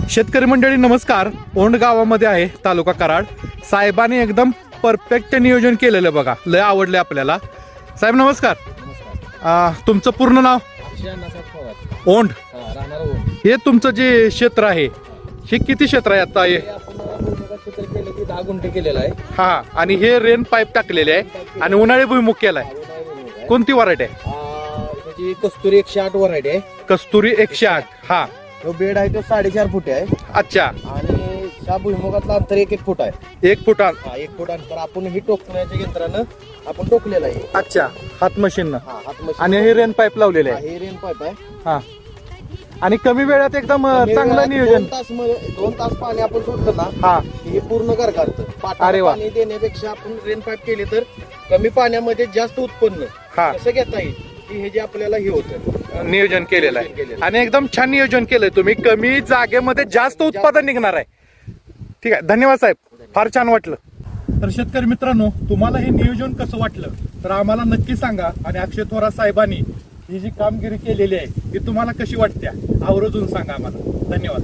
शेतकरी मंडळी नमस्कार. ओंड गावामध्ये आहे, तालुका कराड. साहेबांनी एकदम परफेक्ट नियोजन केलेलं बघा, लय आवडले आपल्याला. साहेब नमस्कार. तुमचं पूर्ण नाव? ओंड. हे तुमचं जे क्षेत्र आहे, हे किती क्षेत्र आहे आता? हे 10 गुंठे केलेलं आहे. हा, आणि हे रेन पाईप टाकलेले आहे आणि उन्हाळी भुईमुग केलाय. कोणती व्हरायटी आहे? त्याची कस्तुरी 108 व्हरायटी आहे. कस्तुरी 108. हा, तो बेड आहे तो 4.5 फूट आहे. अच्छा. आणि त्या भुईमुगातलं अंतर 1 फूट आहे. 1 फुटा. 1 फूट अंतर आपण ही टोकण्याच्या यंत्रानं आपण टोकलेलं आहे. अच्छा, हात मशीन. हात मशीन. आणि हे रेन पाईप लावलेले आहे. हे रेन पाईप आहे. हा, आणि कमी वेळात एकदम चांगलं नियोजन. 2 तास पाणी आपण सोडलं ना, हा, हे पूर्ण करतं. अरे वा. पाणी देण्यापेक्षा आपण रेन पाईप केले तर कमी पाण्यामध्ये जास्त उत्पन्न हा, कसं घेता येईल की हे जे आपल्याला हे होतं नियोजन केलेलं आहे. आणि एकदम छान नियोजन केलंय तुम्ही. कमी जागेमध्ये जास्त उत्पादन निघणार आहे. ठीक आहे, धन्यवाद साहेब, फार छान वाटलं. तर शेतकरी मित्रांनो, तुम्हाला हे नियोजन कसं वाटलं तर आम्हाला नक्की सांगा. आणि अक्षय थोरात साहेबांनी ही जी कामगिरी केलेली आहे ती तुम्हाला कशी वाटते आवर्जून सांगा आम्हाला. धन्यवाद.